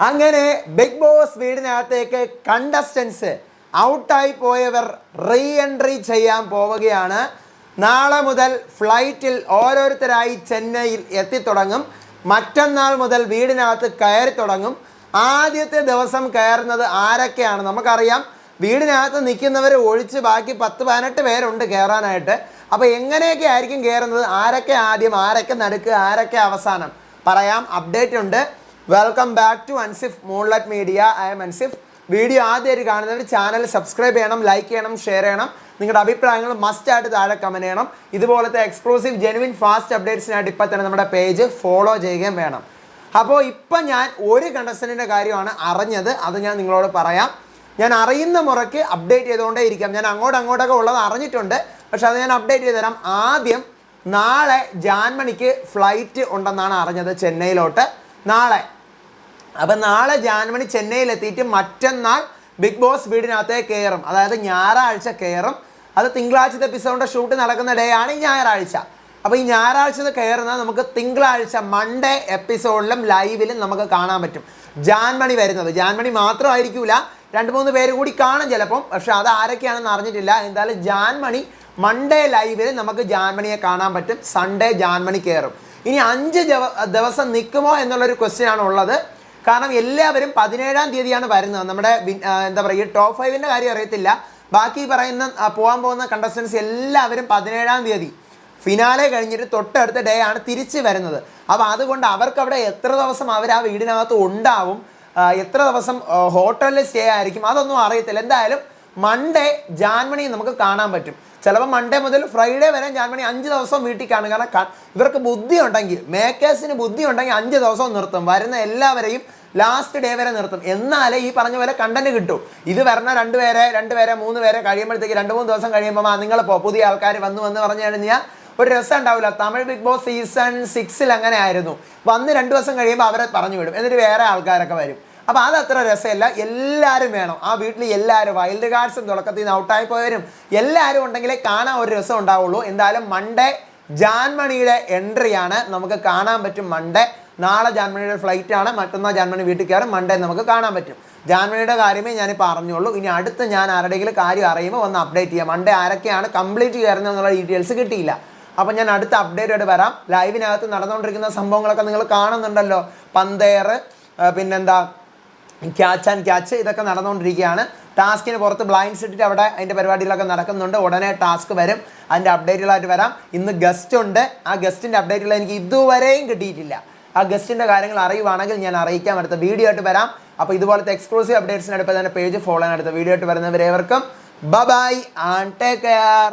അങ്ങനെ big boss വീടിനകത്തേക്ക് contestants ഔട്ടായി പോയവർ റീ എൻട്രി ചെയ്യാൻ പോവുകയാണ്. നാളെ മുതൽ ഫ്ലൈറ്റിൽ ഓരോരുത്തരായി ചെന്നൈയിൽ എത്തിത്തുടങ്ങും. മറ്റന്നാൾ മുതൽ വീടിനകത്ത് കയറി തുടങ്ങും. ആദ്യത്തെ ദിവസം കയറുന്നത് ആരൊക്കെയാണ് നമുക്കറിയാം. വീടിനകത്ത് നിൽക്കുന്നവർ ഒഴിച്ച് ബാക്കി 10-18 പേരുണ്ട് കയറാനായിട്ട്. അപ്പോൾ എങ്ങനെയൊക്കെ ആയിരിക്കും കയറുന്നത്, ആരൊക്കെ ആദ്യം, ആരൊക്കെ നടുക്ക്, ആരൊക്കെ അവസാനം പറയാം. അപ്ഡേറ്റ് ഉണ്ട്. Welcome back to Ansif moonlight media. I'm Ansif. Video ആദ്യമായിട്ട് കാണുന്നവർ ചാനൽ സബ്സ്ക്രൈബ് ചെയ്യണം, ലൈക്ക് ചെയ്യണം, ഷെയർ ചെയ്യണം. നിങ്ങളുടെ അഭിപ്രായങ്ങൾ മസ്റ്റായിട്ട് താഴെ കമൻറ്റ് ചെയ്യണം. ഇതുപോലത്തെ എക്സ്ക്ലൂസീവ് ജെനുവിൻ ഫാസ്റ്റ് അപ്ഡേറ്റ്സിനായിട്ട് ഇപ്പം തന്നെ നമ്മുടെ പേജ് ഫോളോ ചെയ്യുകയും വേണം. അപ്പോൾ ഇപ്പം ഞാൻ ഒരു കണ്ടസ്റ്റൻറ്റിൻ്റെ കാര്യമാണ് അറിഞ്ഞത്, അത് ഞാൻ നിങ്ങളോട് പറയാം. ഞാൻ അറിയുന്ന മുറയ്ക്ക് അപ്ഡേറ്റ് ചെയ്തുകൊണ്ടേ ഇരിക്കാം. ഞാൻ അങ്ങോട്ടൊക്കെ ഉള്ളത് അറിഞ്ഞിട്ടുണ്ട്, പക്ഷെ അത് ഞാൻ അപ്ഡേറ്റ് ചെയ്ത് തരാം. ആദ്യം നാളെ ജാൻമണിക്ക് ഫ്ലൈറ്റ് ഉണ്ടെന്നാണ് അറിഞ്ഞത് ചെന്നൈയിലോട്ട്. നാളെ അപ്പം നാളെ ജാൻമണി ചെന്നൈയിലെത്തിയിട്ട് മറ്റന്നാൾ ബിഗ് ബോസ് വീടിനകത്തേ കയറും. അതായത് ഞായറാഴ്ച കയറും. അത് തിങ്കളാഴ്ചത്തെ എപ്പിസോഡിൻ്റെ ഷൂട്ട് നടക്കുന്ന ഡേ ആണ് ഈ ഞായറാഴ്ച. അപ്പോൾ ഈ ഞായറാഴ്ച കയറുന്നത് നമുക്ക് തിങ്കളാഴ്ച മൺഡേ എപ്പിസോഡിലും ലൈവിലും നമുക്ക് കാണാൻ പറ്റും. ജാൻമണി വരുന്നത്, ജാൻമണി മാത്രമായിരിക്കില്ല, 2-3 പേര് കൂടി കാണും ചിലപ്പം, പക്ഷെ അത് ആരൊക്കെയാണെന്ന് അറിഞ്ഞിട്ടില്ല. എന്തായാലും ജാൻമണി മൺഡേ ലൈവിൽ നമുക്ക് ജാൻമണിയെ കാണാൻ പറ്റും. സൺഡേ ജാൻമണി കയറും. ഇനി 5 ദിവസം നിൽക്കുമോ എന്നുള്ളൊരു ക്വസ്റ്റ്യൻ ആണ് ഉള്ളത്. കാരണം എല്ലാവരും 17-ാം തീയതിയാണ് വരുന്നത്. നമ്മുടെ എന്താ പറയുക, ടോപ്പ് 5ൻ്റെ കാര്യം അറിയത്തില്ല, ബാക്കി പറയുന്ന പോകാൻ പോകുന്ന കണ്ടസ്റ്റൻസ് എല്ലാവരും 17-ാം തീയതി ഫിനാലെ കഴിഞ്ഞിട്ട് തൊട്ടടുത്ത ഡേ ആണ് തിരിച്ച് വരുന്നത്. അപ്പോൾ അതുകൊണ്ട് അവർക്ക് അവിടെ എത്ര ദിവസം അവർ ആ വീടിനകത്ത് ഉണ്ടാവും, എത്ര ദിവസം ഹോട്ടലിൽ സ്റ്റേ ആയിരിക്കും, അതൊന്നും അറിയത്തില്ല. എന്തായാലും മൺഡേ ജാൻമണി നമുക്ക് കാണാൻ പറ്റും. ചിലപ്പോൾ മൺഡേ മുതൽ ഫ്രൈഡേ വരെ ജാൻമണി 5 ദിവസം വീട്ടിൽ കാണും. കാരണം ഇവർക്ക് ബുദ്ധി ഉണ്ടെങ്കിൽ, മേക്കേഴ്സിന് ബുദ്ധി ഉണ്ടെങ്കിൽ 5 ദിവസവും നിർത്തും. വരുന്ന എല്ലാവരെയും ലാസ്റ്റ് ഡേ വരെ നിർത്തും. എന്നാലേ ഈ പറഞ്ഞ പോലെ കണ്ടന്റ് കിട്ടും. ഇത് വരണ 2 പേരെ 3 പേരെ കഴിയുമ്പോഴത്തേക്ക് 2-3 ദിവസം കഴിയുമ്പോൾ നിങ്ങൾ പുതിയ ആൾക്കാർ വന്ന് പറഞ്ഞു കഴിഞ്ഞാൽ ഒരു രസം ഉണ്ടാവില്ല. തമിഴ് ബിഗ് ബോസ് സീസൺ 6 അങ്ങനെ ആയിരുന്നു. വന്ന് 2 ദിവസം കഴിയുമ്പോൾ അവരെ പറഞ്ഞു വിടും, എന്നിട്ട് വേറെ ആൾക്കാരൊക്കെ വരും. അപ്പോൾ അതത്ര രസമില്ല. എല്ലാവരും വേണം ആ വീട്ടിൽ. എല്ലാവരും വൈൽഡ് കാർഡ്സും തുടക്കത്തിൽ നിന്ന് ഔട്ടായി പോയവരും എല്ലാവരും ഉണ്ടെങ്കിലേ കാണാൻ ഒരു രസം ഉണ്ടാവുള്ളൂ. എന്തായാലും മൺഡേ ജാൻമണിയുടെ എൻട്രിയാണ്, നമുക്ക് കാണാൻ പറ്റും. മൺഡേ നാളെ ജാൻമണിയുടെ ഫ്ലൈറ്റ് ആണ്, മറ്റന്നാൾ ജാൻമണി വീട്ടിൽ കയറും. മൺഡേ നമുക്ക് കാണാൻ പറ്റും. ജാൻമണിയുടെ കാര്യമേ ഞാനിപ്പോൾ അറിഞ്ഞുള്ളൂ. ഇനി അടുത്ത് ഞാൻ ആരുടെയെങ്കിലും കാര്യം അറിയുമ്പോൾ ഒന്ന് അപ്ഡേറ്റ് ചെയ്യാം. മൺഡേ ആരൊക്കെയാണ് കംപ്ലീറ്റ് കയറുന്നത് എന്നുള്ള ഡീറ്റെയിൽസ് കിട്ടിയില്ല. അപ്പം ഞാൻ അടുത്ത അപ്ഡേറ്റോട് വരാം. ലൈവിനകത്ത് നടന്നുകൊണ്ടിരിക്കുന്ന സംഭവങ്ങളൊക്കെ നിങ്ങൾ കാണുന്നുണ്ടല്ലോ. പന്തേറ്, പിന്നെന്താ ക്യാച്ച് ആൻഡ് ക്യാച്ച്, ഇതൊക്കെ നടന്നുകൊണ്ടിരിക്കുകയാണ്. ടാസ്കിന് പുറത്ത് ബ്ലൈൻഡ്സ് ഇട്ടിട്ട് അവിടെ അതിൻ്റെ പരിപാടികളൊക്കെ നടക്കുന്നുണ്ട്. ഉടനെ ടാസ്ക് വരും, അതിൻ്റെ അപ്ഡേറ്റുകളായിട്ട് വരാം. ഇന്ന് ഗസ്റ്റ് ഉണ്ട്. ആ ഗസ്റ്റിൻ്റെ അപ്ഡേറ്റുകൾ എനിക്ക് ഇതുവരെയും കിട്ടിയിട്ടില്ല. ആ ഗസ്റ്റിൻ്റെ കാര്യങ്ങൾ അറിയുവാണെങ്കിൽ ഞാൻ അറിയിക്കാം. അടുത്ത വീഡിയോ ആയിട്ട് വരാം. അപ്പോൾ ഇതുപോലത്തെ എക്സ്ക്ലൂസീവ് അപ്ഡേറ്റ്സിനടുത്ത് തന്നെ പേജ് ഫോളോ ചെയ്യാൻ അടുത്ത വീഡിയോ ആയിട്ട് വരുന്നവരേവർക്കും ബൈ ആൻഡ് ടേക്ക് കെയർ.